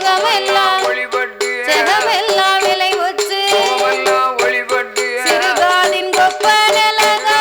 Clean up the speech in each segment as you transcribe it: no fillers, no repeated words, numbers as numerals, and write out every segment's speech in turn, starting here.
முகமெல்லாம் ஒளிபட்டு ஜெகமெல்லாம் விலை உச்சு ஒளிபட்டு சிறுகாதின் கொப்பனலகா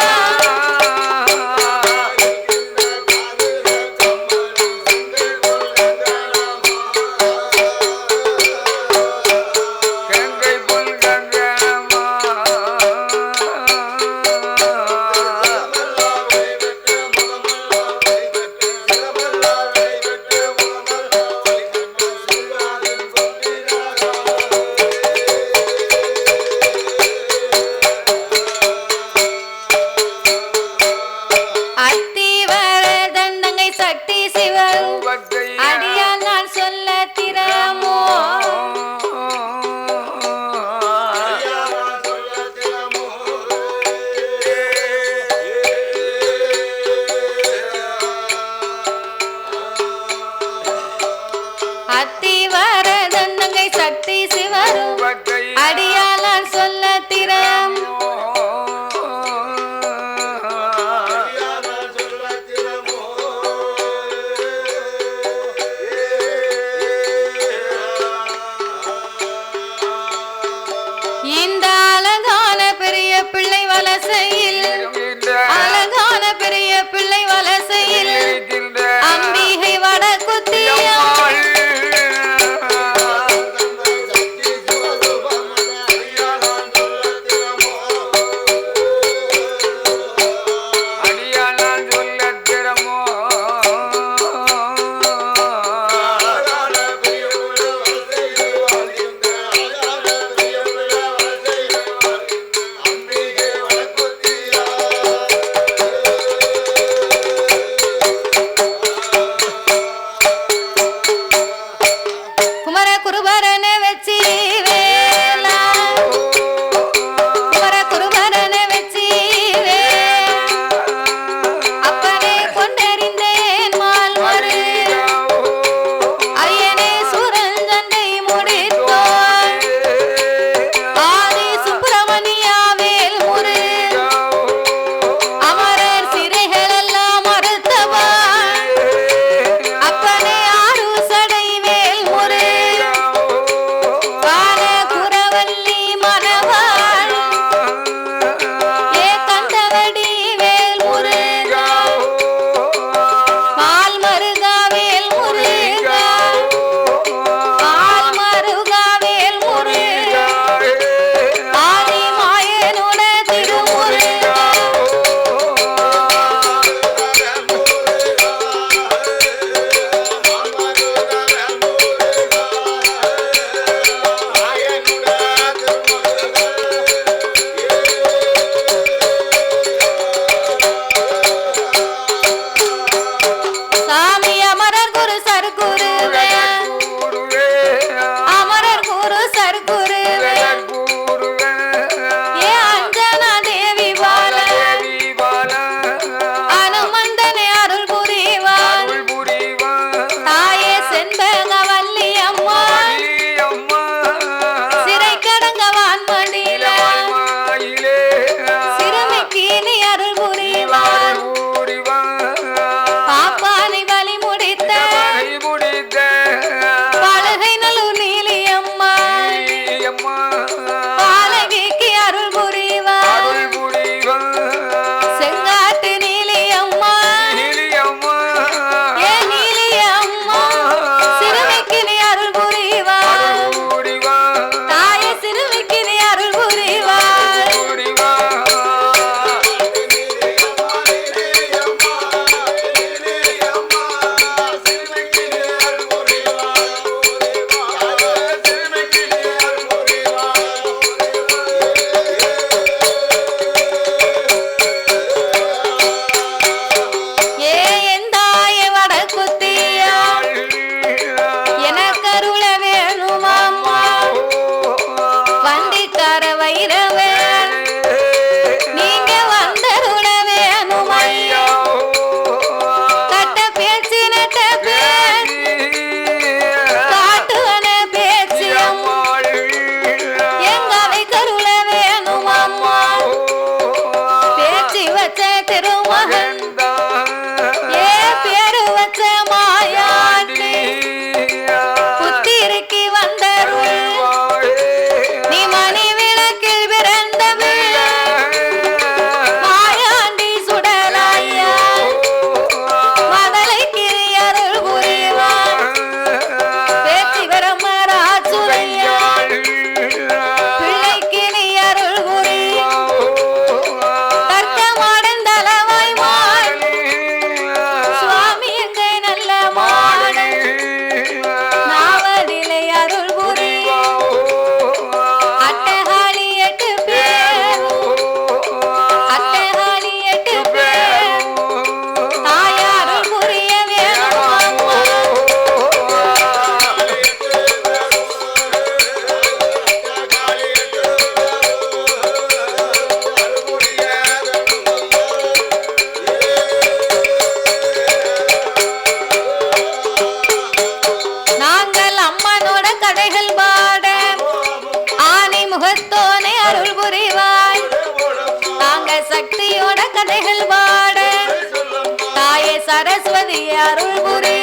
சரஸ்வதி அருள் புரி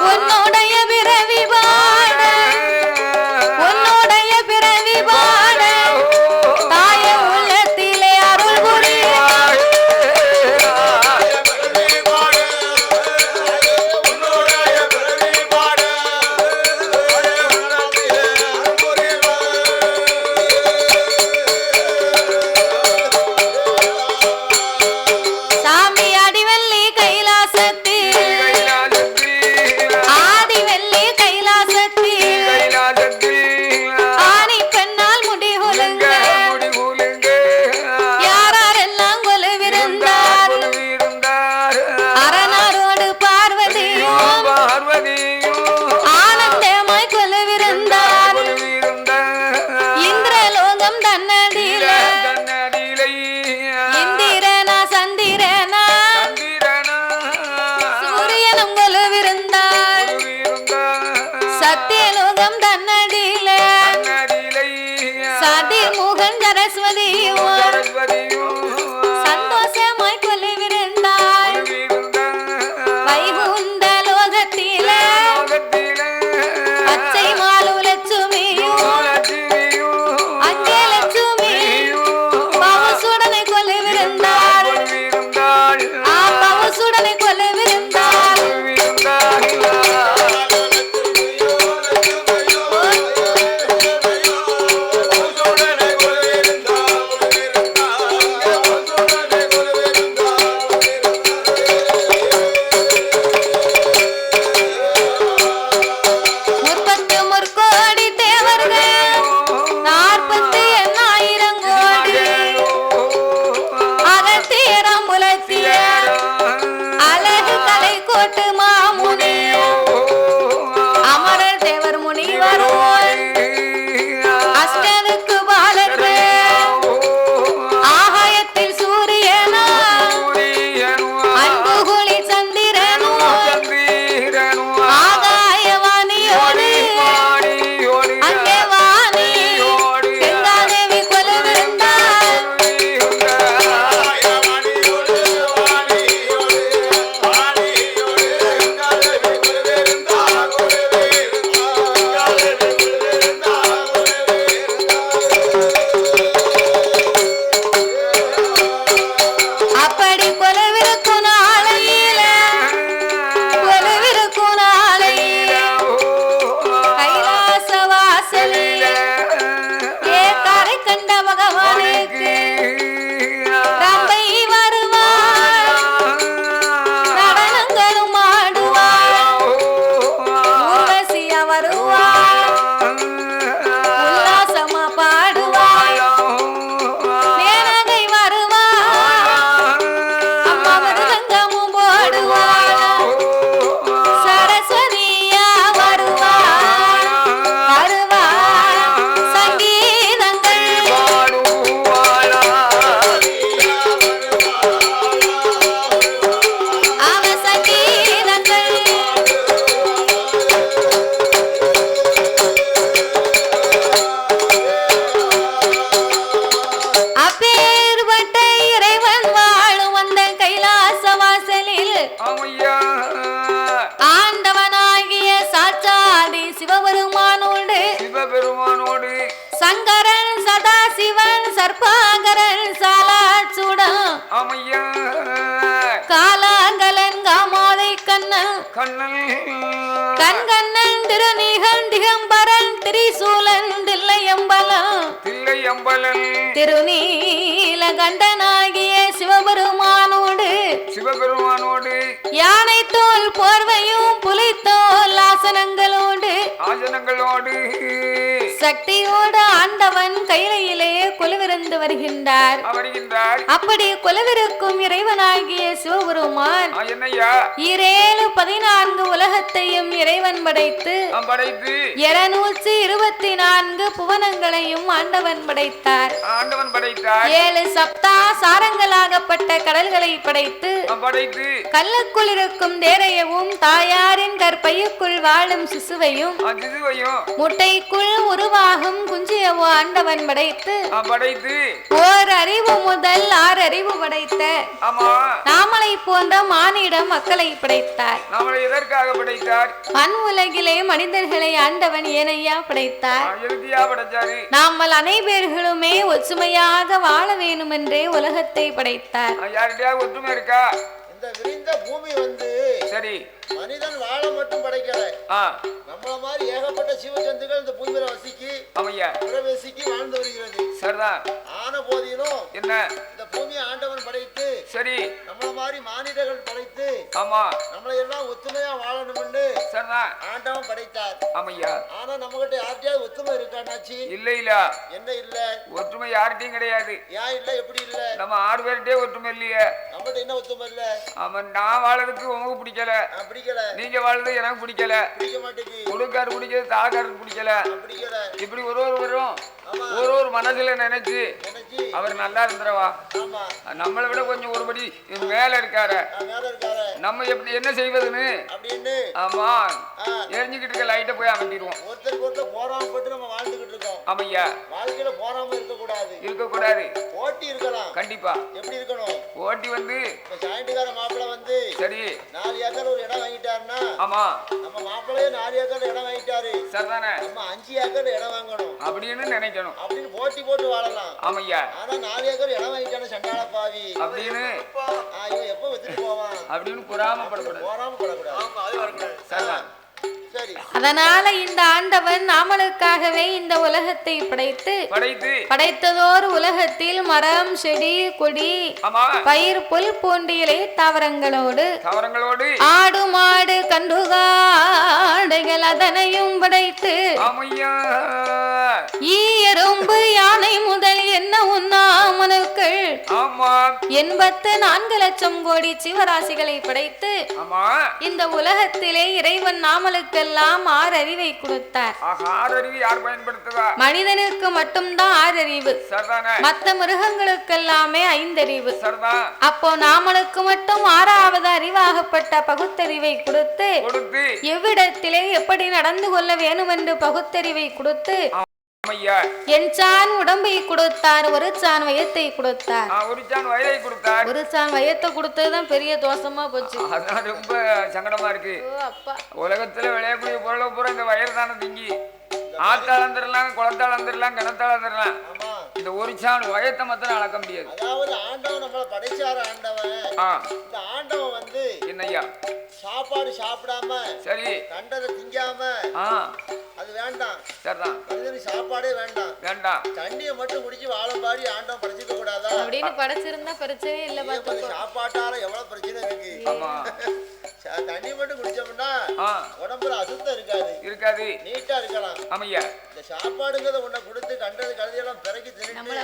உன்னுடைய பிறவி பாட உன்னுடைய பிறவி பாட தாய உள்ளத்திலே அருள் புரி சந்தோஷமாய் கொலுவிருந்தாள் வைகுந்த லோகத்திலே பச்சை மாலு லட்சுமியும் அங்கே லட்சுமி பவுசுடனை கொலுவிருந்தாள் பவுசுடனை கொலுவிருந்தாள் காலாங்கலன் காமாதை கண்ணன் கண்கண்ணன் திருநீகன் திகம்பரன் திரிசூலன் தில்லையம்பலம் திருநீல கண்டனாகிய சிவபெருமானோடு யானை தோல் போர்வையும் புலித்தோல் ஆசனங்களோடு சக்தியோடு ஆண்டவன் கையிலே கொலுவிருந்து வருகின்றார். அப்படி கொலுவிருக்கும் இறைவனாகிய சிவபெருமான் 714 உலகத்தையும் இறைவன் படைத்து 224 புவனங்களையும் ஆண்டவன் படைத்தார். 7 சப்தா சாரங்களாகப்பட்ட கடல்களை படைத்து படைத்து கல்லுக்குள் இருக்கும் தேரையவும் தாயாரின் கற்பையுக்குள் வாழும் சிசுவையும் முட்டைக்குள் உருவாகும் குஞ்சியவோ ஆண்டவன் படைத்து ஓர் அறிவு முதல் 6 அறிவு படைத்த நாமளை போன்ற மானிட மக்களை படைத்தார். மண் உலகிலே மனிதர்களை ஆண்டவன் ஏனையா படைத்தார். நாமல் அனைவர்களுமே ஒற்றுமையாக வாழ வேணும் என்றே உலகத்தை படைத்தார். இந்த விரிந்த பூமி வந்து சரி மனிதன் வாழ மட்டும் படைக்கல, நம்மள மாதிரி ஏகப்பட்ட சிவஜந்துகள் இந்த பூமியில வசிக்கி பிரவேசிக்கி வாழ்ந்து வருகிறது. சரிதான். ஆன போதிலும் என்ன இந்த பூமியை ஆண்டவன் படைத்து சரி நம்மள மாதிரி மானிடர்கள் படைத்து ஆமா நம்மள எல்லாம் ஒத்துமையா வாழணும்னு சரிதான் ஆண்டவன் படைத்தார். ஆமையா. ஆனா நம்ம கிட்ட யார்கிட்டயாவது ஒத்துமை இருக்கானாச்சு? இல்ல இல்ல. என்ன இல்ல? ஒற்றுமை யார்கிட்டயும் கிடையாது. ஏன் இல்ல? எப்படி இல்ல? நம்ம 6 பேர்கிட்டே ஒற்றுமை இல்லையே. நம்மகிட்ட என்ன ஒத்துமை இல்ல? அவன் நான் வாழறதுக்கு உனக்கு பிடிக்கல, பிடிக்கல. நீங்க வாழ்றது எனக்கு பிடிக்கல, பிடிக்க மாட்டேங்குது. கொடுக்காரு பிடிக்கிறது, தாக்காருக்கு பிடிக்கல, பிடிக்கல. இப்படி ஒருவரும் ஒரு மனசுல நினைச்சு அவர் நல்லா இருந்துறவா. நம்மளை விட கொஞ்சம் ஒருபடி மேல இருக்காரு, நம்ம எப்படி என்ன செய்வதுன்னு ஆமா எரிஞ்சுக்கிட்டு இருக்க லைட்டை போய் அமைக்கிடுவோம். ஒருத்தருக்கு ஒருத்தர் போராம போட்டு நம்ம வாழ்ந்துகிட்டு இருக்கோம். ஆமையா. வாழ்க்கையில போராம இருக்கக்கூடாது, இருக்கக்கூடாது. போட்டி இருக்கலாம் கண்டிப்பா. எப்படி இருக்கணும்? போட்டி வந்து ஜாயிண்ட்கார மாப்பிள்ள வந்து சரி 4 ஏக்கர் ஒரு இடம் வாங்கிட்டாருன்னா ஆமா நம்ம மாப்பிள்ளையே 4 ஏக்கர் இடம் வாங்கிட்டாரு சரிதானே, நம்ம 5 ஏக்கர் இடம் வாங்கணும் அப்படின்னு நினைக்கணும். அப்படின்னு போட்டி போட்டு வாழலாம். ஆமையா. ஆனா 4 ஏக்கர் இடம் வாங்கிட்டானு சண்டாள பாவி அப்படின்னு எப்ப வச்சுட்டு போவான் அப்படின்னு பொறாமப்படக்கூடாது. சரிதான். அதனால இந்த ஆண்டவன் நாமளுக்காகவே இந்த உலகத்தை படைத்ததோர் உலகத்தில் மரம் செடி கொடி பயிர் புல் பூண்டு இலை தாவரங்களோடு ஆடு மாடு கன்றுகாடைகள் அதனையும் படைத்து எறும்பு யானை முதல் என்ன உண்ணாமனுக்கள் 84 லட்சம் கோடி ஜீவராசிகளை படைத்து இந்த உலகத்திலே இறைவன் நாமளுக்கு 6 அறிவை கொடுத்தார். 6 அறிவு யார் பயன்படுத்துவார்? மனிதனுக்கு மட்டும்தான் 6 அறிவு. மற்ற மிருகங்களுக்கெல்லாமே 5 அறிவு. அப்போ நாமளுக்கு மட்டும் 6வது அறிவாகப்பட்ட பகுத்தறிவை கொடுத்து எவ்விடத்திலே எப்படி நடந்து கொள்ள வேணும் என்று பகுத்தறிவை கொடுத்து என்சான் உடம்பை கொடுத்தார், ஒரு சான் வயத்தை கொடுத்தார். ஒரு சான் வயத்தை கொடுத்ததுதான் பெரிய தோஷமா போச்சு. அதான் ரொம்ப சங்கடமா இருக்கு. உலகத்துல விளையக்கூடிய பொருளை பூரா இந்த வயறு தானே திங்கி ஆத்தாள் வந்துடலாம், குளத்தாள் வந்துடலாம், கிணத்தாள் வந்துடலாம். இந்த ஒரு சான் வயத்தை மாத்திரம் அளக்க முடியாது. அதாவது ஆண்டவன் நம்மள படைச்சார ஆண்டவன். இந்த ஆண்டவன் வந்து என்னையா சாப்பாடு சாப்பிடாம சரி கண்டதை திங்காம அது வேண்டாம். சரிதான். சாப்பாடே வேண்டாம், வேண்டாம். தண்ணியை மட்டும் குடிச்சு வாழும் பாடி ஆண்டவன் படைச்சிக்க கூடாதா அப்படின்னு படைச்சிருந்தா பிரச்சனையே இல்ல. சாப்பாட்டால எவ்வளவு பிரச்சனை இருக்கு. தண்ணி மட்டும் குடிச்சோம்னா உடம்புல அசுத்தம் இருக்காது, நீட்டா இருக்கலாம். ஆமையா. இந்த சாப்பாடுங்கிறத உன்னை கொடுத்து கண்டது கழுதையெல்லாம் பிறக்கி தின்னு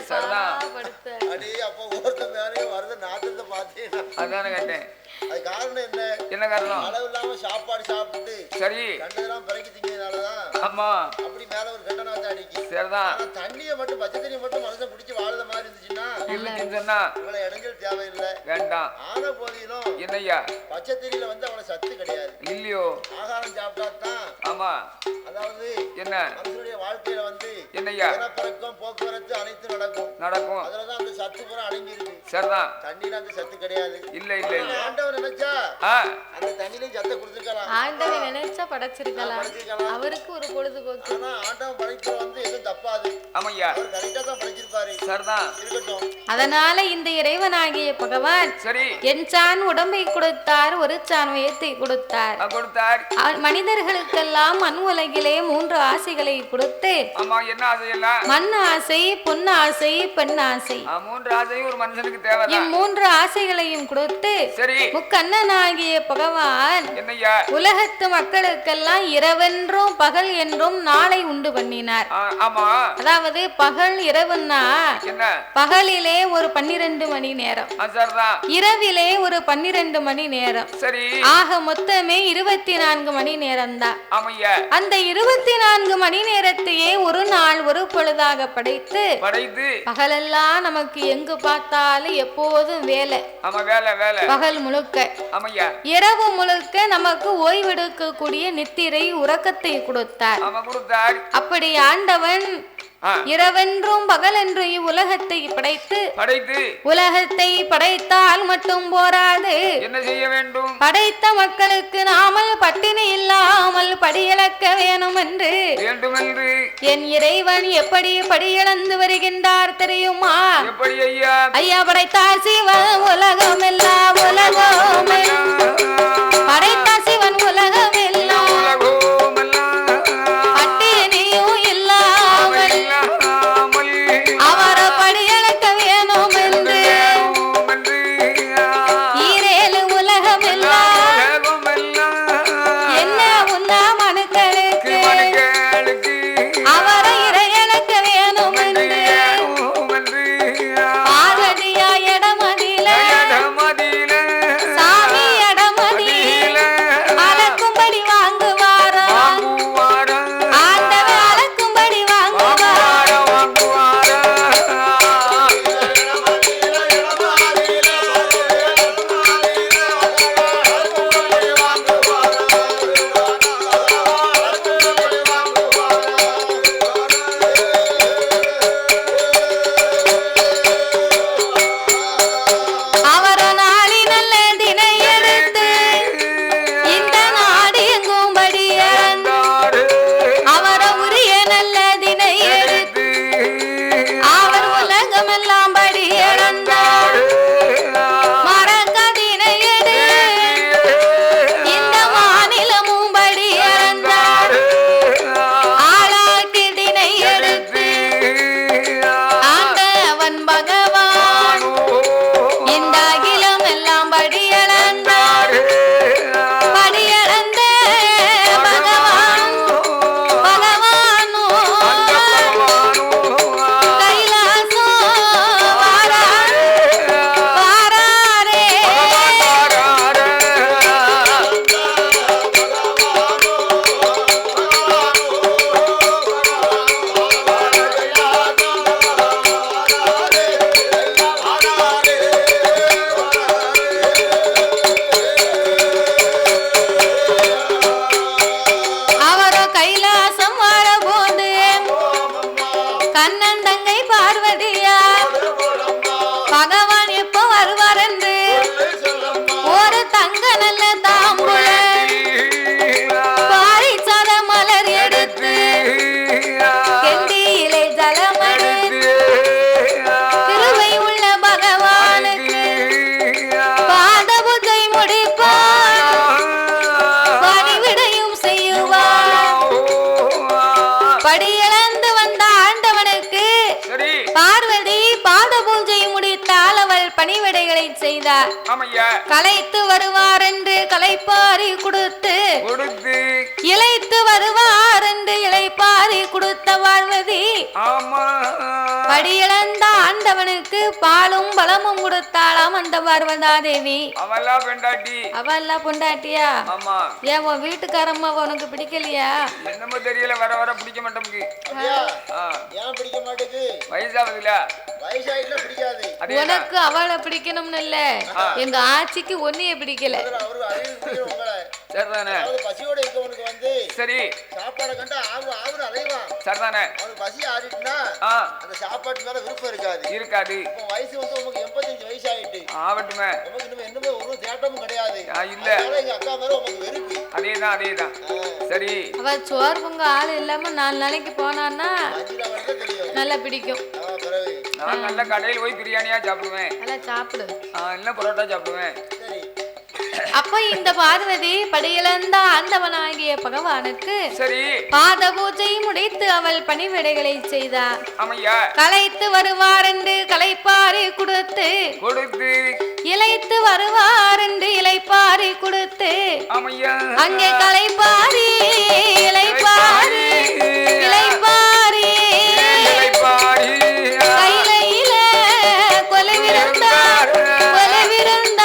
அடி அப்போ ஒருத்த மேலேயும் வருது நாட்டத்தை பார்த்தேன். அதான கேட்டேன். அது காரணம் என்ன? என்ன காரணம்? அளவு இல்லாம சாப்பாடு சாப்பிட்டு சரி கண்டதெல்லாம் பிறக்கி திங்கிறதுனாலதான். ஆமா. அப்படி மேல ஒரு கட்டணத்தை அடிக்கி. சரிதான். தண்ணியை மட்டும் பச்சை தண்ணியை மட்டும் மனுஷன் குடிச்சு வாழுத மாதிரி இருந்துச்சுன்னா இவ்வளவு இடைஞ்சல் தேவையில்லை, வேண்டாம். ஆன போதிலும் என்னையா பச்சை தண்ணியில வந்து அவளை சத்து கிடையாது இல்லையோ. ஆகாரம் சாப்பிட்டா தான். ஆமா. அதாவது என்ன மனுஷனுடைய வாழ்க்கையில வந்து என்னையா இனப்பெருக்கம் போக்குவரத்து அனைத்து நடக்கும். அதுலதான் அந்த சத்து பூரா அடங்கி இருக்கு. சரிதான். தண்ணியில அந்த சத்து கிடையாது. இல்ல இல்ல இல்ல. ஆண்டவன் நினைச்சா அந்த தண்ணியில சத்தை கொடுத்துருக்கலாம். ஆண்டவன் நினைச்சா படைச்சிருக்கலாம். அவருக்கு ஒரு பொழுதுபோக்கு. ஆனா ஆண்டவன் படைக்கிற வந்து எதுவும் தப்பாது. ஆமையா. அவர் கரெக்டா தான் படைச்சிருப்பாரு. சரிதான். இருக்கட்டும். அதனால இந்த இறைவனாகிய பகவான் சரி என்சான் உடம்பை கொடுத்தார், ஒரு சான் வயத்தை கொடுத்தார். மனிதர்களுக்கெல்லாம் மண் உலகிலே 3 ஆசைகளை கொடுத்து என்ன ஆசையெல்லாம்? மண் ஆசை, பொன் ஆசை, பெண் ஆசை. 3 ஆசையும் ஒரு மனுஷனுக்கு தேவை. 3 ஆசைகளையும் கொடுத்து சரி முக்கண்ணன் இறைவனாகிய பகவான் என்னையா உலகத்து மக்களுக்கெல்லாம் இரவென்றும் பகல் என்றும் நாளை உண்டு பண்ணினார். ஆமா, அதாவது பகல் இரவுன்னா என்ன பகலிலே ஒரு 12 மணி நேரம், இரவிலே ஒரு 12 மணி நேரம், சரி, ஆக மொத்தமே 24 மணி நேரம் தான். ஆமையா, அந்த 24 மணி நேரத்தையே ஒரு நாள் ஒரு பொழுதாக படைத்து பகலெல்லாம் நமக்கு எங்கு பார்த்தாலும் எப்போதும் வேலை, பகல் முழுக்க, இரவு முழுக்க நமக்கு ஓய்வெடுக்கக்கூடிய நித்திரை உறக்கத்தை கொடுத்தார். அப்படி ஆண்டவன் இரவென்றும் பகலென்றும் இவ்வுலகத்தை படைத்து உலகத்தை படைத்தால் மட்டும் போராது, என்ன செய்ய வேண்டும்? படைத்த மக்களுக்கு நாமல் பட்டினி இல்லாமல் படியிழக்க வேணும் என்று என் இறைவன் எப்படி படியிழந்து வருகின்றார் தெரியுமா? எப்படி ஐயா? ஐயா படைத்தார் சிவன் உலகம் எல்லாம், உலகம் படைத்தார் சிவன் உலகம் எல்லாம், பட்டினியும் இல்லாமல் அவரை படியளக்க வேணும் என்று ஈரேழு உலகம் எல்லாம் என்ன உண்ணா மனுக்களுக்கு அவரை இறையளக்க வேணும் என்று பார்வதியா இடமதில சாமி இடமதில அளக்கும்படி வாங்குவாரா, ஆண்டவன் அளக்கும்படி வாங்குவாரா. அவர் நாளி நல்ல தினை எடுத்து இந்த நாடு எங்கும்படி இறந்தார். அவர உரிய நல்ல தினை எடுத்து அவர் உலகமெல்லாம் படி இழந்தார். மறக்க தினை எடு இந்த மாநிலமும் படி இறந்தார். ஆளாக்கி தினை எடுத்து ஆண்டவன் பகவான் இந்த அகிலம் எல்லாம் படியளந்தார். படியளந்த பகவான் பகவானோ கைலாசம் வாராரே வாராரே. அவரோ கைலாசம் வாழபோது கண்ணன் தங்கை பார்வதியா பகவான் எப்போ வருவார் என்று ஒரு தங்க நல்ல தாம்புல பாரிச்சத மலர் எடுத்து கெண்டியிலே ஜலமடு திருவை உள்ள பகவானுக்கு பாத பூஜை முடிப்பார், பணிவிடையும் செய்யுவார். படியிழந்து வந்த ஆண்டவனுக்கு பார்வதி பாத பூஜை முடித்தால் அவள் பணிவிடைகளை செய்தார். களைத்து வருவார் என்று களைப்பாரி கொடுத்து இளைத்து வருவார் என்று இளைப்பாரி கொடுத்த பார்வதி படியிழந்த ஆண்டவனுக்கு பாலும் பலமும் கொடுத்தாளாம் அந்த பார்வதா தேவி. அவெல்லாம் பொண்டாட்டியா? ஏன் உன் வீட்டுக்காரம்மா உனக்கு பிடிக்கலையா? என்னமோ தெரியல, வர வர பிடிக்க மாட்டோம். ஏன் பிடிக்க மாட்டேங்குது? வயசாவதுல வயசாயிட்டுல பிடிக்காது. உனக்கு அவளை பிடிக்கணும்னு இல்ல, எங்க ஆட்சிக்கு ஒன்னைய பிடிக்கல. பசியோட இருக்கவனுக்கு வந்து சரி சாப்பாடு கண்டா ஆகுற அலைவான். சரிதானே? அவனுக்கு பசி ஆடிட்டுனா அந்த சாப்பாட்டு மேல விருப்பம் இருக்காது. வயசு வந்து உனக்கு 85 வயசு ஆயிட்டு ஆவட்டுமே, உனக்கு இன்னும் என்னமே ஒரு தேட்டமும் கிடையாது. இல்ல எங்க அக்கா மேல உனக்கு வெறுப்பு. அதேதான். சரி, அவ சோறு பொங்க ஆள் இல்லாம 4 நாளைக்கு போனான்னா நல்லா பிடிக்கும். நான் நல்ல கடையில் போய் பிரியாணியா சாப்பிடுவேன், நல்லா சாப்பிடு, இல்ல பரோட்டா சாப்பிடுவேன். அப்ப இந்த பார்வதி படியிழந்த ஆண்டவனாகிய பகவானுக்கு சரி பாத பூஜை முடித்து அவள் பணிவிடைகளை செய்தார். ஆமையா களைத்து வருவார் என்று களைப்பாரி கொடுத்து இளைத்து வருவார் என்று இளைப்பாரி கொடுத்து அங்கே களைப்பாரி இளைப்பாரி இளைப்பாரி கையில கொலைவிருந்தார் கொலைவிருந்தார்.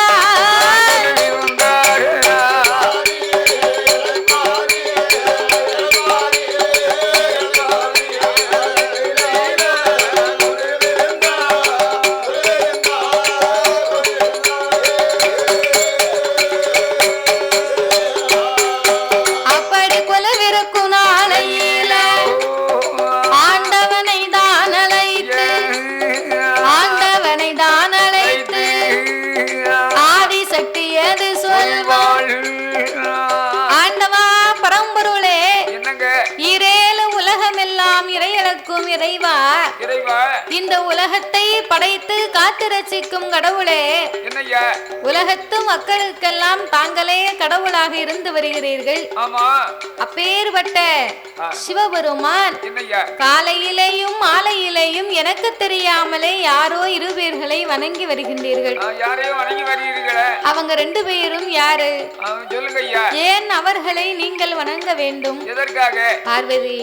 இறைவா இந்த உலகத்தை படைத்து காத்து ரட்சிக்கும் கடவுளே, உலகத்து மக்களுக்கெல்லாம் தாங்களே கடவுளாக இருந்து வருகிறீர்கள். அப்பேற்பட்ட சிவபெருமான் காலையிலேயும் மாலையிலேயும் எனக்கு தெரியாமலே யாரோ இரு பேர்களை வணங்கி வருகின்றீர்கள். அவங்க 2 பேரும் யாரு? ஏன் அவர்களை நீங்கள் வணங்க வேண்டும்? பார்வதி,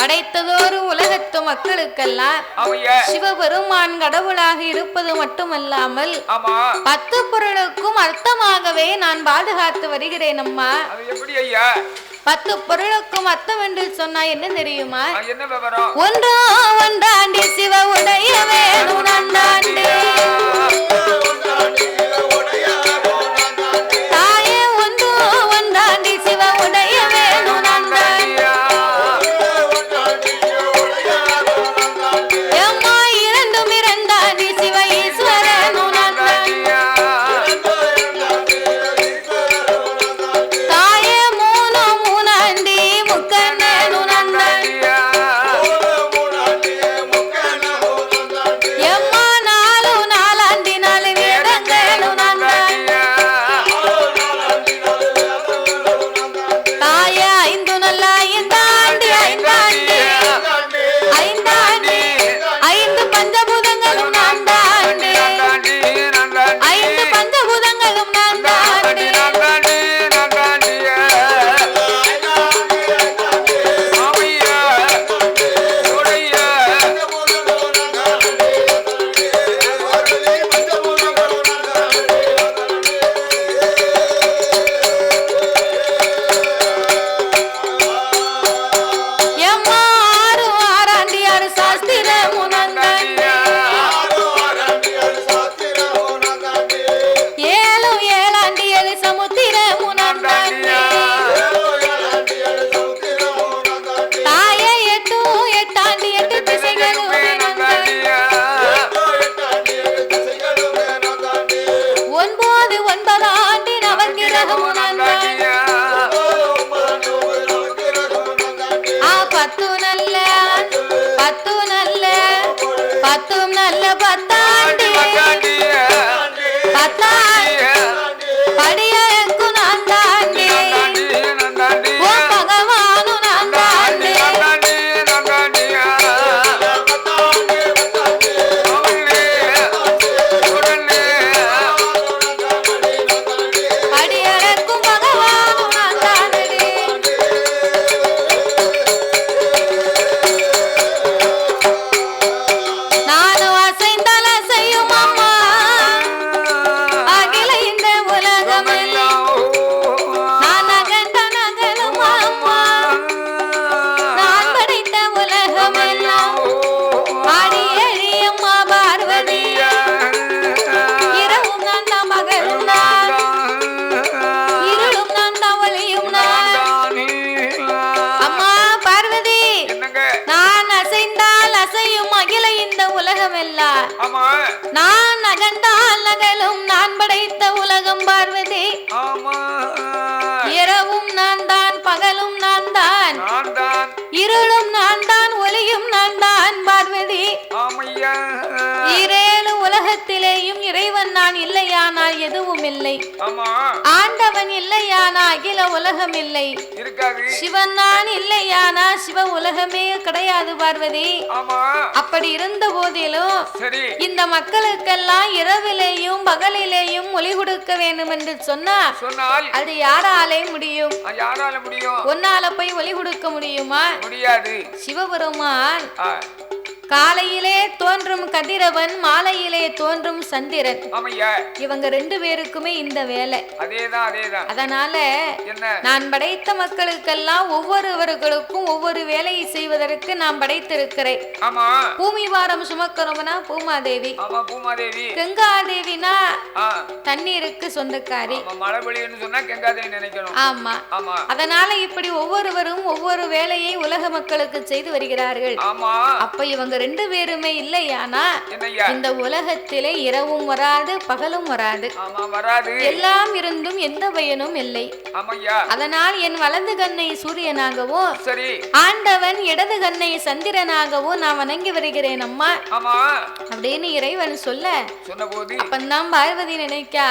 படைத்ததோரு உலகத்து மக்களுக்கெல்லாம் சிவபெருமான் கடவுளாக இருப்பது மட்டுமல்லாமல் 10 பொருளுக்கும் அர்த்தமாகவே நான் பாதுகாத்து வருகிறேன் அம்மா. 10 பொருளுக்கும் அர்த்தம் என்று சொன்னா என்ன தெரியுமா? ஒன்றோ ஒன்றாண்டி சிவ உடைய வேணும் நன்னாண்டு தாயே, ஒன்றோ ஒன்றாண்டி சிவ உடைய வேணும் நன்னாண்டு எம்மா இரண்டும் இரண்டாண்டி சிவ ஈஸ்வரனும் தாயே, மூணாண்டி முக்கண்ணனும் எம்மா நாலாண்டி 4 வேதங்களும் தாயே, 5 நல்ல 5 பஞ்சபூதங்களும் நான்காண்டு 5 பஞ்சபூதங்களும் நான்காண்டு எம்மா 6 சாஸ்திரமும் நான்காண்டு 7 சமுத்திரமும் நான்காண்டு தாயே, 8 திசைகளும் நான்காண்டு 9 ஆண்டு நவக்கிரகமும் நான்காண்டு 10 நல்ல 10 பத்தாண்டு படியழக்கு நான் தாண்டி ஓ பகவானு நான் தாண்டி படியழக்கும் பகவானு நான் தாண்டி நானும் அசைந்தால் அசையும் அம்மா அகில இந்த உலகமெல்லாம் நான் அகண்ட நகலும் அம்மா நான் படைத்த உலகமெல்லாம் ஆடி எழியம்மா பார்வதி இரவும் நான் தான் மகளும் நான் இருளும் நான் தான் ஒளியும் நான் அம்மா பார்வதி நான் அசைந்தால் அசையும் அகில இந்த உலகமெல்லாம் நான் அகண்டால் நகலும் நான் படைத்த உலகம் பார்வதி இரவும் நான் தான் பகலும் நான் தான் இருளும் நான் தான் ஒளியும் நான் தான் பார்வதி 7 உலக உலகத்திலேயும் இறைவன் நான் இல்லையானால் எதுவும் இல்லை. ஆண்டவன் இல்லையானா அகில உலகம் இல்லை. சிவன் நான் இல்லையானா சிவ உலகமே கிடையாது பார்வதி. அப்படி இருந்த போதிலும் இந்த மக்களுக்கெல்லாம் இரவிலேயும் பகலிலேயும் ஒளி கொடுக்க வேண்டும் என்று சொன்னால் அது யாராலே முடியும்? ஒன்னால போய் ஒளி கொடுக்க முடியுமா? முடியாது. சிவபெருமான் காலையிலே தோன்றும் கதிரவன், மாலையிலே தோன்றும் சந்திரன். இவங்க ரெண்டு பேருக்குமே இந்த வேலை. அதனால நான் படைத்த மக்களுக்கெல்லாம் ஒவ்வொருவர்களுக்கும் ஒவ்வொரு வேலையை செய்வதற்கு நான் படைத்திருக்கிறேன். பூமி வாரம் சுமக்கிறோம்னா பூமாதேவி, கங்காதேவினா தண்ணீருக்கு சொந்தக்காரி. ஆமா. அதனால இப்படி ஒவ்வொருவரும் ஒவ்வொரு வேலையை உலக மக்களுக்கு செய்து வருகிறார்கள். அப்ப இவங்க ரெண்டு பேருமே இல்லையானா இந்த உலகத்திலே இரவும் வராது பகலும் வராது. எல்லாம் இருந்தும் எந்த பயனும் இல்லை. அதனால் என் வலது கண்ணை சூரியனாகவும் ஆண்டவன் இடது கண்ணை சந்திரனாகவும் நான் வணங்கி வருகிறேன் அம்மா அப்படின்னு இறைவன் சொல்ல அப்பந்தான் பார்வதி நினைக்கா,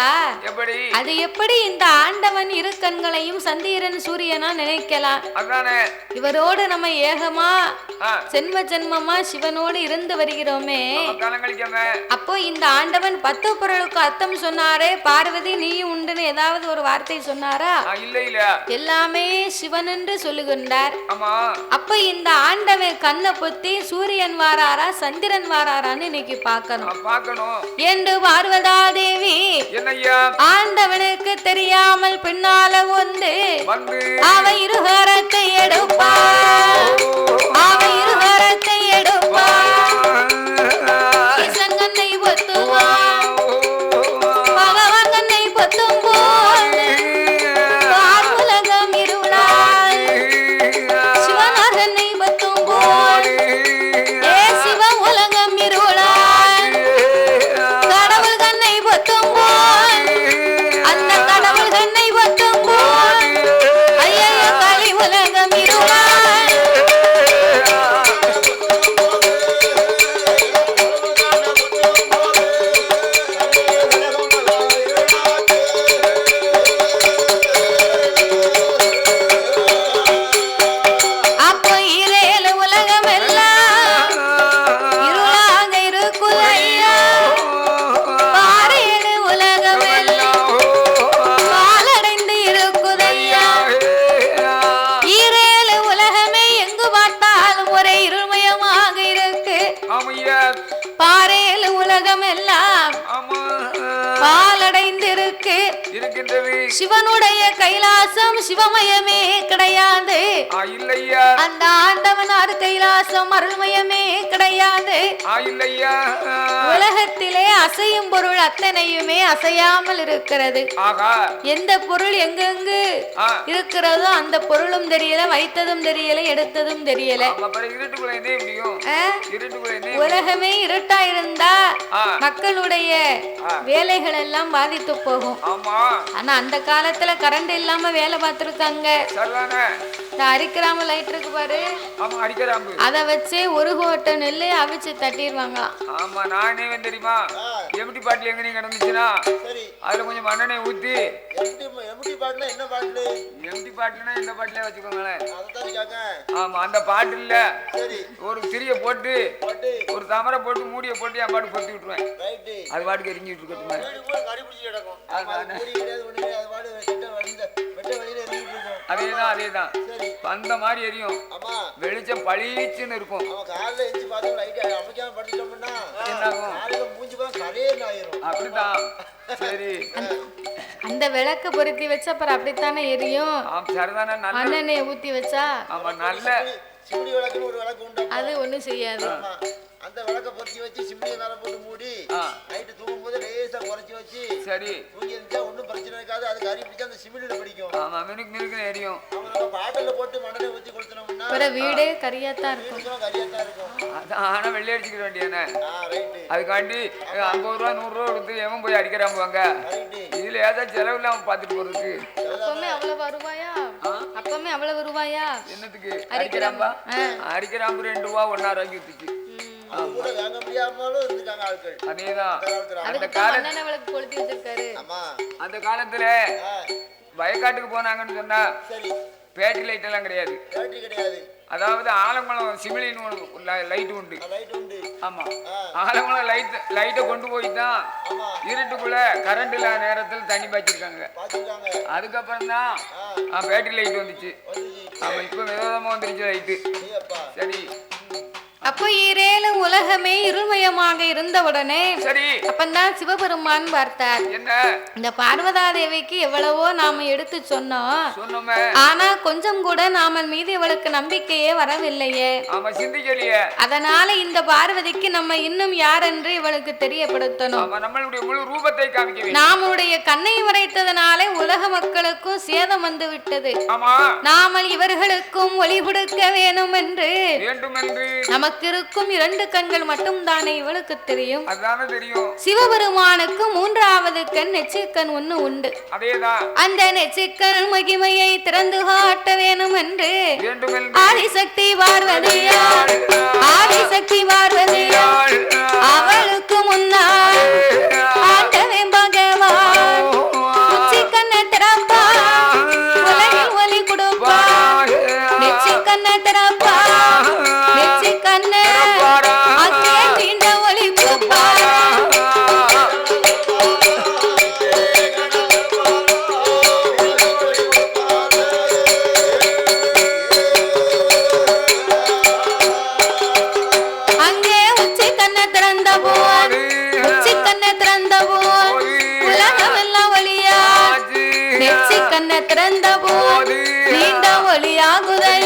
அது எப்படி இந்த ஆண்டவன் இரு கண்களையும் சந்திரன் சூரியனா நினைக்கலாம்? இவரோடு நம்ம ஏகமா ஜென்ம ஜென்மமா சிவனோடு இருந்து வருகிறோமே. அப்போ இந்த ஆண்டவன் 10 பொருளுக்கு அர்த்தம் சொன்னாரே, பார்வதி நீயும் உண்டுன்னு ஏதாவது ஒரு வார்த்தை சொன்னாரா? எல்லாமே சிவன் என்று சொல்லுகின்றார். அப்ப இந்த ஆண்டவன் கண்ணை பொத்தி சூரியன் வாராரா சந்திரன் வாராரான்னு இன்னைக்கு பார்க்கணும் என்று பார்வதா தேவி ஆண்டவனுக்கு தெரியாமல் பின்னால வந்து அவ இருகரத்தை எடுப்பார், அவ இருகரத்தை எடுப்பார், இசங்கண்ணை பொத்துவார், பகவான் கண்ணை பொத்தும் போல் உலகம் இருளாய், சிவனாகண்ணை பொத்தும் போல் ஏ சிவ உலகம் இருளாய், கடவுள் கண்ணை பொத்தும் போல் அந்த கடவுள் கண்ணை பொத்தும் போல் ஐயா கலி உலகம் இருளாய். பாரேல் உலகம் எல்லாம் பாலடைந்திருக்கு. சிவனுடைய கைலாசம் சிவமயமே கிடையாது. அந்த ஆண்டவனார் கைலாசம் அருள்மயமே கிடையாது. உலகத்திலே அசையும் பொருள் அத்தனையுமே அசையாமல் இருக்கிறது. எந்த பொருள் எங்கெங்கு இருக்கிறதோ அந்த பொருளும் தெரியல, வைத்ததும் தெரியல, எடுத்ததும் தெரியல. உலகமே இருட்டா இருந்தா மக்களுடைய வேலைகள் எல்லாம் பாதித்து போகும். ஆனா அந்த காலத்துல கரண்ட் இல்லாம வேலை பார்த்திருக்காங்க. இந்த அரிக்கிராம லைட் இருக்கு பாரு, அத வச்சு ஒரு கோட்டை நெல்லு அவிச்சு தட்டிடுவாங்களாம். ஆமா, நானே தெரியுமா எம்டி பாட்டில் எங்க நீங்க நடந்துச்சுன்னா அதுல கொஞ்சம் மண்ணெண்ணெய் ஊத்தி. எம்டி பாட்டில் என்ன பாட்டில்? எம்டி பாட்டில்னா இந்த பாட்டிலே வச்சுக்கோங்களேன். ஆமா, அந்த பாட்டில்ல ஒரு திரிய போட்டு ஒரு தமரை போட்டு மூடிய போட்டு என் பாட்டு பொத்தி விட்டுருவேன். அது பாட்டுக்கு எரிஞ்சிட்டு இருக்கட்டுமே. அதேதான் அதேதான் அந்த மாதிரி எரியும். வெளிச்சம் பளிச்சுன்னு இருக்கும். அப்படிதான். சரி, அந்த விளக்கு பொருத்தி வச்ச அப்புறம் அப்படித்தானே எரியும். மண்ணெண்ணெய் ஊத்தி வச்சா அது ஒண்ணும் செய்யாது. அந்த விளக்க பொருத்தி வச்சு சிம்னியை மேல போட்டு மூடி நைட்டு தூங்கும் போது லேசா குறைச்சி வச்சு சரி தூங்கி இருந்தா ஒன்னும் பிரச்சனை இருக்காது. அதுக்கு அரி பிடிச்சா அந்த சிமிலில பிடிக்கும். ஆமா, மினுக்கு மினுக்குன்னு எரியும். நம்ம பாட்டில போட்டு மண்ணெண்ணை ஊத்தி கொடுத்தோம்னா ஒரு வீடே கரியாத்தான் இருக்கும். ஆனா வெள்ளை அடிச்சுக்க வேண்டியதானே. அதுக்காண்டி 50 ரூபா 100 ரூபா கொடுத்து எவன் போய் அடிக்கிறாங்க. இதுல ஏதாவது செலவு இல்லாம பாத்துட்டு போறதுக்கு அப்பமே அவ்வளவு ரூபாயா? அப்பமே அவ்வளவு ரூபாயா? என்னத்துக்கு அடிக்கிறாம்பா? அடிக்கிறாம்பு 2 ரூபா 1.5 ரூபாய்க்கு வித்துச்சு. கூட வாங்க முடியாமலும் இருக்காங்க ஆட்கள். அதேதான் அந்த காலத்துல அவளுக்கு கொளுத்தி வச்சிருக்காரு. ஆமா அந்த காலத்துல வயக்காட்டுக்கு போனாங்கன்னு சொன்னா சரி பேட்டரி லைட் எல்லாம் கிடையாது. பேட்டரி கிடையாது. அதாவது ஆலங்குளம் சிமிலின்னு லைட் உண்டு. லைட் உண்டு. ஆமா ஆலங்குளம் லைட்டை கொண்டு போய் தான் இருட்டுக்குள்ள கரண்ட் இல்லாத நேரத்தில் தண்ணி பாய்ச்சிருக்காங்க. அதுக்கப்புறம் தான் பேட்டரி லைட் வந்துச்சு. ஆமா இப்ப விதவிதமா வந்துருச்சு லைட்டு. சரி அப்போ ஈரேழு உலகமே இருமயமாக இருந்தவுடனே சரி அப்பந்தான் சிவபெருமான் பார்த்தார். என்ன இந்த பார்வதா தேவிக்கு எவ்வளவோ நாம எடுத்து சொன்னோம். ஆனா கொஞ்சம் கூட நாம மீது இவளுக்கு நம்பிக்கையே வரவில்லையே. அதனால இந்த பார்வதிக்கு நம்ம இன்னும் யார் என்று இவளுக்கு தெரியப்படுத்தணும். நாமுடைய கண்ணை மறைத்ததனாலே உலக மக்களுக்கும் சேதம் வந்து விட்டது. நாமல் இவர்களுக்கும் ஒளி கொடுக்க வேணும் என்று நமக்கு இருக்கும் 2 கண்கள் மட்டும் தானே இவளுக்கு தெரியும். சிவபெருமானுக்கு 3வது கண் நெற்றிக்கண் ஒண்ணு உண்டு. அந்த நெற்றிக்கண் மகிமையை திறந்து காட்ட வேணும் என்று ஆதிசக்தி பார்வதியாள் அவளுக்கு முன்னால் ஆண்டவன் பகவான் உச்சி கண்ணை திறப்பா உலகில் ஒளி கொடுப்பா நெற்றிக்கண்ணை திறப்பா நெற்றிக்கண்ணை அக்கே தீண்ட ஒளி கொடுப்பா. அங்கே உச்சி கண்ணை திறந்த போது உலகம் எல்லாம் ஒளியா நெற்றிக்கண்ணை திறந்த போது நீண்ட ஒளியாகுதை.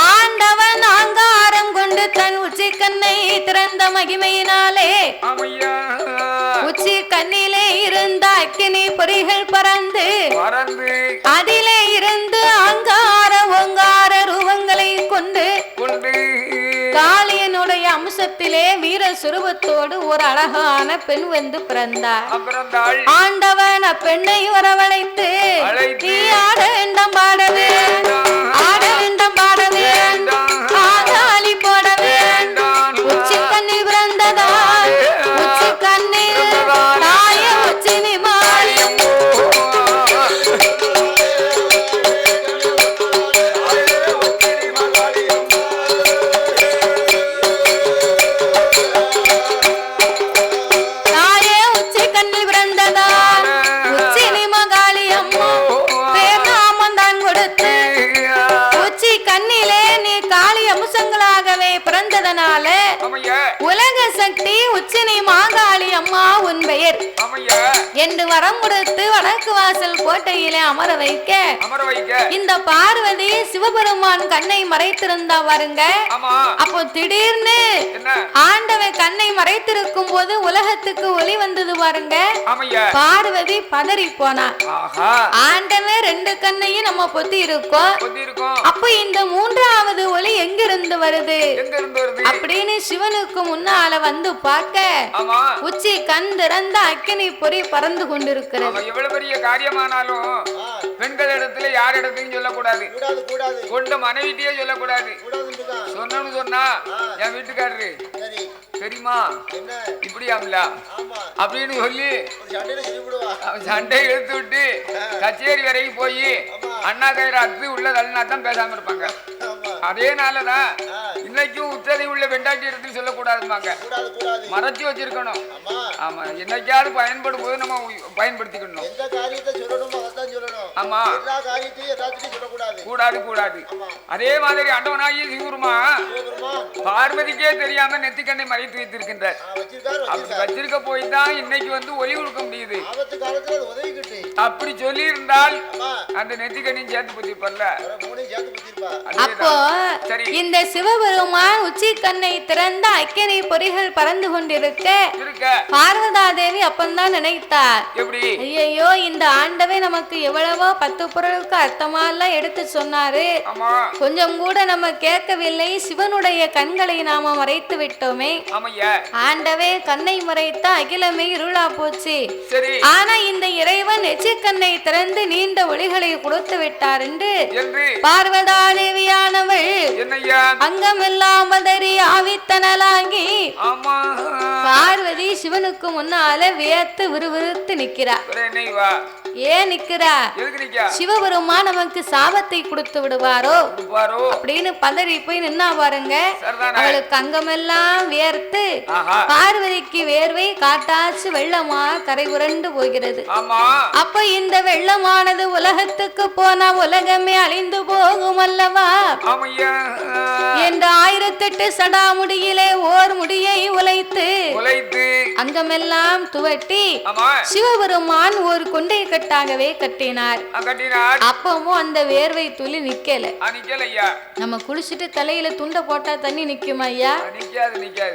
ஆண்டவன் அங்காரம் கொண்டு தன் உச்சி கண்ணை திறந்த மகிமையினாலே உச்சி கண்ணிலே இருந்த அக்கினி பொறிகள் பறந்து அதிலே இருந்து அங்கார ஓங்கார ரூபங்களை கொண்டு காளியனுடைய அம்சத்திலே வீர சுரூபத்தோடு ஒரு அழகான பெண் வந்து பிறந்தார். ஆண்டவன் அப்பெண்ணை வரவழைத்து நீ ஆட வேண்டாம் பாட வேண்டாம் ஆட வேண்டாம் பாட வேண்டாம் ஆதாளி போட வேண்டாம் உச்சி கண்ணில் பிறந்ததால் உச்சி கண்ணில் தாய உச்சி நிமாயம் பிறந்ததனால உலக சக்தி உச்சினி மாகாளி அம்மா உன் பெயர் என்று வரம் கொடுத்து வடக்கு வாசல் கோட்டையிலே அமர வைக்க இந்த பார்வதி சிவபெருமான் கண்ணை மறைத்திருந்தா பாருங்க. அப்போ திடீர்னு ஆண்டவன் கண்ணை மறைத்திருக்கும் போது உலகத்துக்கு ஒளி வந்தது பாருங்க. பார்வதி பதறி போனா. ஆண்டவன் 2 கண்ணையும் நம்ம பொத்தி இருக்கோம். அப்ப இந்த 3வது ஒளி எங்கிருந்து வருது அப்படின்னு சிவனுக்கு முன்னால வந்து பார்க்க உச்சி கண் திறந்த அக்கினி பொறி பறந்து கொண்டிருக்கிறது. எவ்வளவு பெரிய காரியமானாலும் பெண்கள் இடத்துல யார் இடத்தையும் சொல்லக்கூடாது. கொண்ட மனைவிட்டே சொல்லக்கூடாது. சொன்னு சொன்னா என் வீட்டுக்காரரு தெரியுமா இப்படியாம்ல அப்படின்னு சொல்லி சண்டை இழுத்து விட்டு கச்சேரி வரைக்கும் போய் அண்ணா கயிறு அத்து உள்ள தள்ளினா தான் பேசாம இருப்பாங்க. அதே நாளதான் இன்னைக்கும் உச்சதை உள்ள வெண்டாட்டி இடத்துல சொல்லக்கூடாதுமாங்க. மறைச்சு வச்சிருக்கணும். ஆமா என்னைக்காவது பயன்படும் போது நம்ம பயன்படுத்திக்கணும். ஆமா கூடாது கூடாது. அதே மாதிரி அண்டவனாகி சிவருமா பார்வதிக்கே தெரியாம நெத்திக்கண்ணை மறைத்து வைத்திருக்கின்றார். அப்படி வச்சிருக்க போய் தான் இன்னைக்கு வந்து ஒளி கொடுக்க முடியுது. அப்படி சொல்லி இருந்தால் அந்த நெத்திக்கண்ணையும் சேர்த்து பத்திருப்பல்ல. அப்போ இந்த சிவபெருமான் உச்சி கண்ணை திறந்த அக்கினி பொறிகள் பறந்து கொண்டிருக்க பார்வதா தேவி அப்பந்தான் நினைத்தார், ஐயோ இந்த ஆண்டவே நமக்கு எவ்வளவோ 10 பொருளுக்கு அர்த்தமா எல்லாம் எடுத்து சொன்னாரு. கொஞ்சம் கூட நம்ம கேட்கவில்லை. சிவனுடைய கண்களை நாம மறைத்து விட்டோமே. ஆண்டவே கண்ணை மறைத்த அகிலமே இருளா போச்சு. ஆனா இந்த இறைவன் எச்சிக்கண்ணை திறந்து நீண்ட ஒளிகளை கொடுத்து விட்டார் என்று பார்வதா தேவியானவள் அங்கமெல்லாம் பதறி ஆவித்தனலாங்கி பார்வதி சிவனுக்கு முன்னால வியத்து விறுவிறுத்து நிக்கிறார். ஏன் நிக்கிறா? சிவபெருமான் நமக்கு சாபத்தை கொடுத்து விடுவாரோ அப்படின்னு பதறி போய் நின்னா பாருங்க. அவளுக்கு அங்கமெல்லாம் வியர்த்து பார்வதிக்கு வேர்வை காட்டாச்சு வெள்ளமா கரை உரண்டு போகிறது. அப்ப இந்த வெள்ளமானது உலகத்துக்கு போனா உலகமே அழிந்து போகும் அல்லவா என்ற 1008 சடாமுடியிலே ஓர் முடியை உழைத்து அங்கமெல்லாம் துவட்டி சிவபெருமான் ஒரு கொண்டை கட்டாகவே கட்டினார். அப்பவும் அந்த வேர்வை துளி நிக்கல. நம்ம குளிச்சுட்டு தலையில துண்டை போட்டா தண்ணி நிக்குமா ஐயா?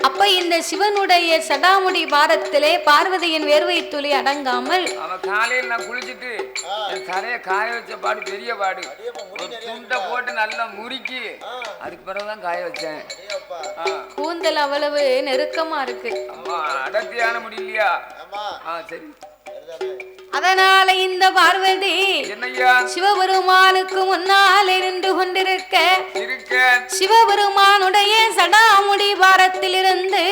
அப்ப இந்த சிவனுடைய சடாமுடி பாரத்திலே பார்வதியின் வேர்வை துளி அடங்காமல் காலையில் நான் குளிச்சுட்டு தலைய காய வச்ச பாடு பெரிய பாடு துண்டை போட்டு நல்லா முறுக்கி அதுக்கு பிறகுதான் காய வச்சேன். கூந்தல் அவ்வளவு நெருக்கமா இருக்கு. அடர்த்தியான முடியலையா? சரி. அதனால இந்த பார்வதி சிவபெருமானுக்கு முன்னால் இருந்து கொண்டிருக்க சிவபெருமானுடைய சடாமுடி பாரத்தில் இருந்து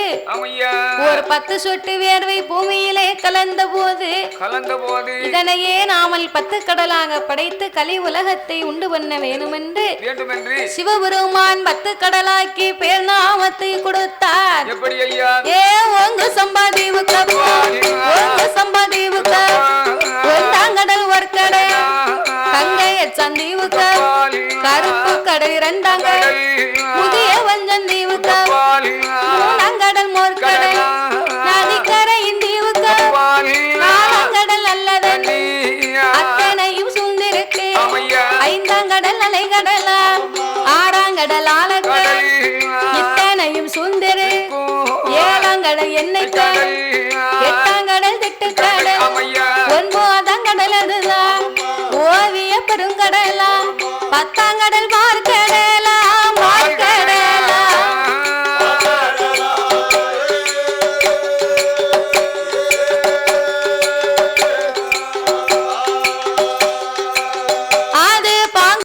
ஒரு 10 சொட்டு வேர்வை பூமியிலே கலந்த போது இதனையே நாமல் 10 கடலாக படைத்து கலி உலகத்தை உண்டு பண்ண வேண்டுமென்று சிவபெருமான் 10 கடலாக்கி பேர் நாமத்தை கொடுத்தார். ஏ ஒங்கு சம்பாதீவுக்க சம்பாதீவுக்க ஒன்றாங்கடல் வர்க்கடை கங்கைய சந்தீவுக்க கருப்பு கடல் 2ஆங்கடல் புதிய வஞ்சந்தீவுக்க 3ஆங்கடல் மோர்க்கடை நதிக்கரை இந்தீவுக்க 4ஆங்கடல் அல்லதன் அத்தனையும் சூழ்ந்திருக்கு 5ஆங்கடல் அலைகடலா 6ஆங்கடல் ஆழக்கடல் இத்தனையும் சூழ்ந்திரு 7ஆங்கடல் எண்ணெய் கடல்